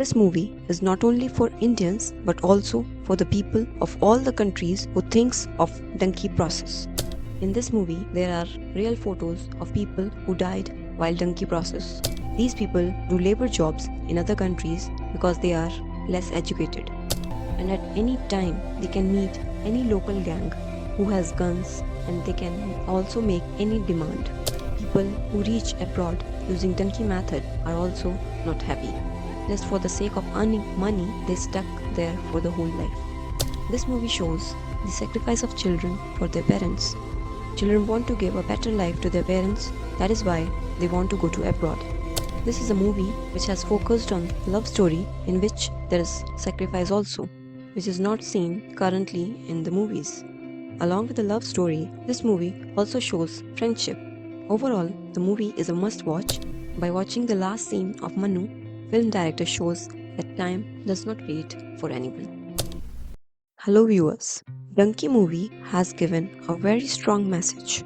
This movie is not only for Indians but also for the people of all the countries who thinks of Dunkey process. In this movie, there are real photos of people who died while Dunkey process. These people do labor jobs in other countries because they are less educated. And at any time, they can meet any local gang who has guns, and they can also make any demand. People who reach abroad using Dunki method are also not happy. Just for the sake of earning money, they stuck there for the whole life. This movie shows the sacrifice of children for their parents. Children want to give a better life to their parents, that is why they want to go to abroad. This is a movie which has focused on love story in which there is sacrifice also, which is not seen currently in the movies. Along with the love story, this movie also shows friendship. Overall, the movie is a must-watch. By watching the last scene of Manu, film director shows that time does not wait for anyone. Hello viewers, Dunki movie has given a very strong message.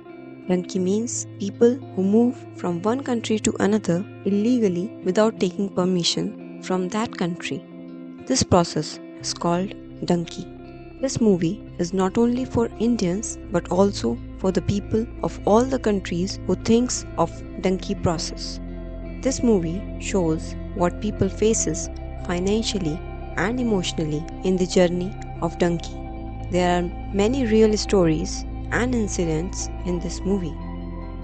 Dunki means people who move from one country to another illegally without taking permission from that country. This process is called Dunki. This movie is not only for Indians but also for the people of all the countries who thinks of Dunki process. This movie shows what people faces financially and emotionally in the journey of Dunki. There are many real stories and incidents in this movie.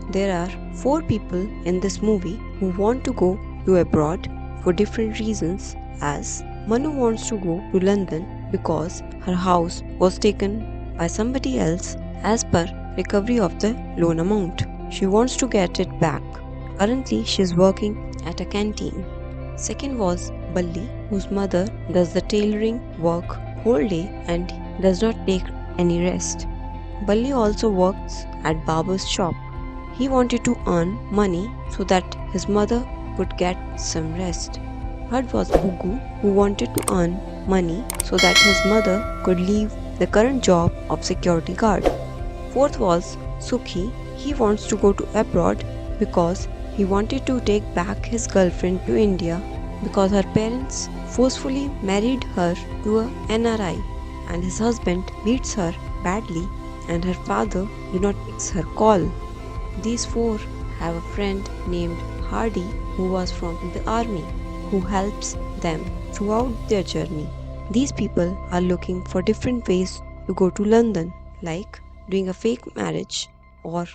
There are 4 people in this movie who want to go to abroad for different reasons, as Manu wants to go to London because her house was taken by somebody else as per recovery of the loan amount. She wants to get it back. Currently she is working at a canteen. Second was Balli, whose mother does the tailoring work whole day and does not take any rest. Balli also works at barber's shop. He wanted to earn money so that his mother could get some rest. Third was Bugu, who wanted to earn money so that his mother could leave the current job of security guard. Fourth was Sukhi. He wants to go to abroad because he wanted to take back his girlfriend to India because her parents forcefully married her to a NRI and his husband beats her badly and her father do not picks her call. These 4 have a friend named Hardy who was from the army, who helps them throughout their journey. These people are looking for different ways to go to London, like doing a fake marriage or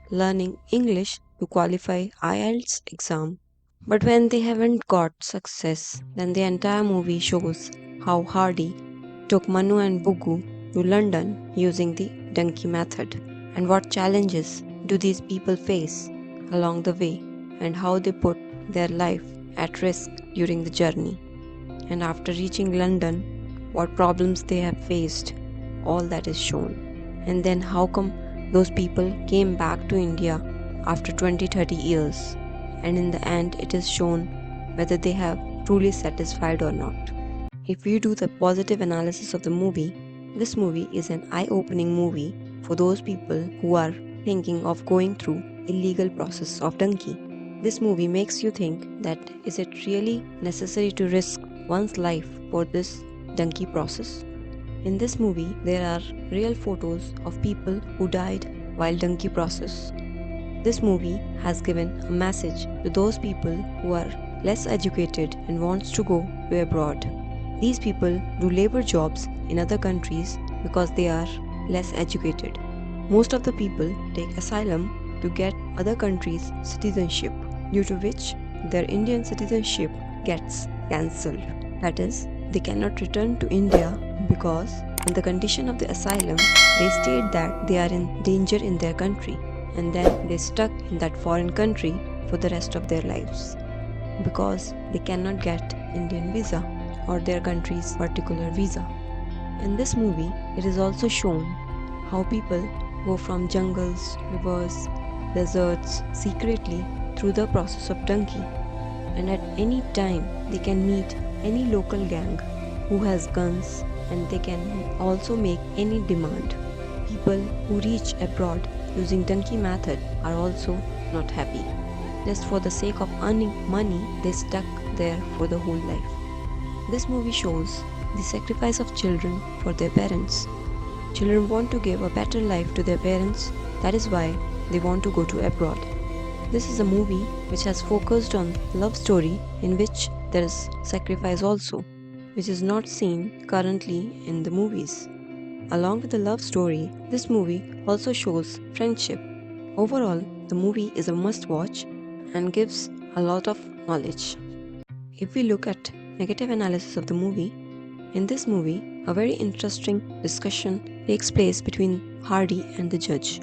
learning English to qualify IELTS exam. But when they haven't got success, then the entire movie shows how Hardy took Manu and Bugu to London using the Dunki method, and what challenges do these people face along the way, and how they put their life at risk during the journey. And after reaching London, what problems they have faced, all that is shown. And then how come those people came back to India after 20-30 years, and in the end it is shown whether they have truly satisfied or not. If we do the positive analysis of the movie, this movie is an eye-opening movie for those people who are thinking of going through illegal process of Dunki. This movie makes you think that is it really necessary to risk one's life for this Dunki process? In this movie, there are real photos of people who died while Dunki process. This movie has given a message to those people who are less educated and wants to go to abroad. These people do labor jobs in other countries because they are less educated. Most of the people take asylum to get other countries' citizenship, due to which their Indian citizenship gets cancelled. That is, they cannot return to India because in the condition of the asylum, they state that they are in danger in their country, and then they stuck in that foreign country for the rest of their lives because they cannot get Indian visa or their country's particular visa. In this movie, it is also shown how people go from jungles, rivers, deserts secretly through the process of Dunki, and at any time they can meet any local gang who has guns, and they can also make any demand. People who reach abroad using Dunki method are also not happy. Just for the sake of earning money, they stuck there for the whole life. This movie shows the sacrifice of children for their parents. Children want to give a better life to their parents, that is why they want to go to abroad. This is a movie which has focused on love story in which there is sacrifice also, which is not seen currently in the movies. Along with the love story, this movie also shows friendship. Overall, the movie is a must watch and gives a lot of knowledge. If we look at negative analysis of the movie, in this movie, a very interesting discussion takes place between Hardy and the judge.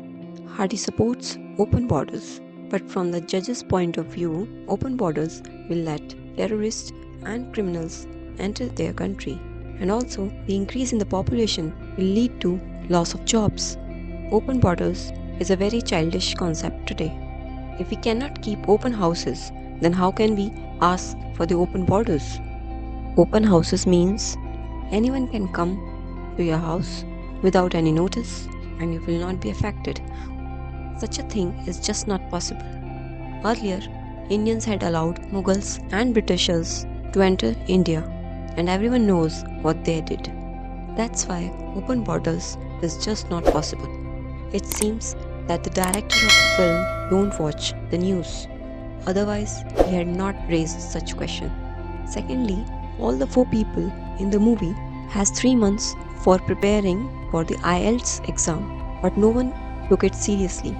Hardy supports open borders, but from the judge's point of view, open borders will let terrorists and criminals enter their country, and also the increase in the population will lead to loss of jobs. Open borders is a very childish concept today. If we cannot keep open houses, then how can we ask for the open borders? Open houses means anyone can come to your house without any notice and you will not be affected. Such a thing is just not possible. Earlier, Indians had allowed Mughals and Britishers to enter India, and everyone knows what they did. That's why open borders is just not possible. It seems that the director of the film don't watch the news. Otherwise, he had not raised such question. Secondly, all the four people in the movie has 3 months for preparing for the IELTS exam, but no one took it seriously.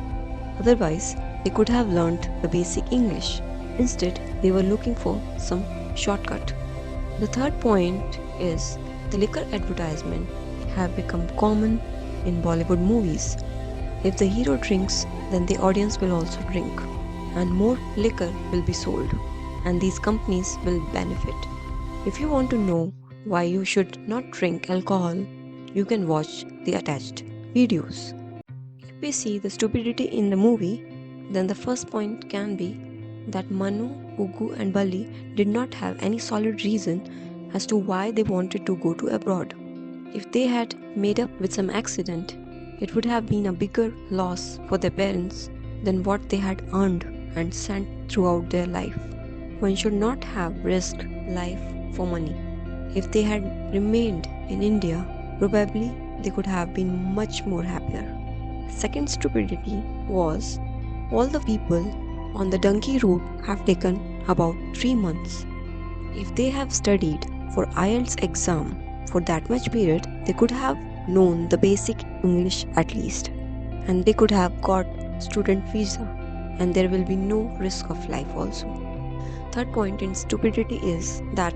Otherwise, they could have learned the basic English. Instead, they were looking for some shortcut. The third point is the liquor advertisement have become common in Bollywood movies. If the hero drinks, then the audience will also drink, and more liquor will be sold, and these companies will benefit. If you want to know why you should not drink alcohol, you can watch the attached videos. If we see the stupidity in the movie, then the first point can be that Manu, Ugu, and Bali did not have any solid reason as to why they wanted to go to abroad. If they had made up with some accident, it would have been a bigger loss for their parents than what they had earned and sent throughout their life. One should not have risked life for money. If they had remained in India, probably they could have been much more happier. Second stupidity was all the people on the Dunki route have taken about 3 months. If they have studied for IELTS exam for that much period, they could have known the basic English at least, and they could have got student visa, and there will be no risk of life also. Third point in stupidity is that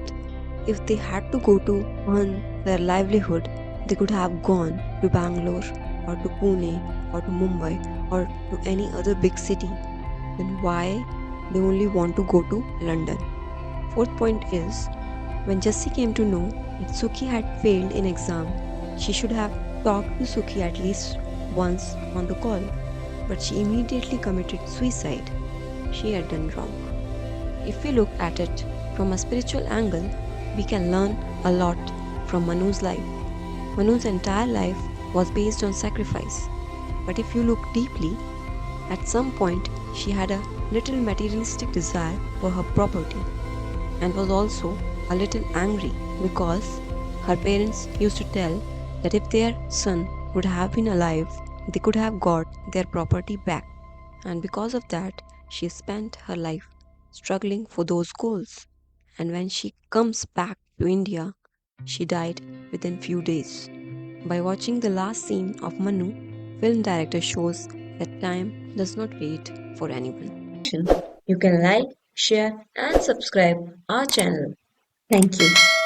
if they had to go to earn their livelihood, they could have gone to Bangalore or to Pune or to Mumbai or to any other big city. Then why they only want to go to London? Fourth point is when Jessie came to know that Suki had failed in exam, she should have talked to Suki at least once on the call, but she immediately committed suicide. She had done wrong. If we look at it from a spiritual angle, we can learn a lot from Manu's life. Manu's entire life was based on sacrifice. But if you look deeply, at some point she had a little materialistic desire for her property and was also a little angry because her parents used to tell that if their son would have been alive, they could have got their property back. And because of that, she spent her life struggling for those goals. And when she comes back to India, she died within few days. By watching the last scene of Manu, film director shows that time does not wait for anyone. You can like, share and subscribe our channel. Thank you.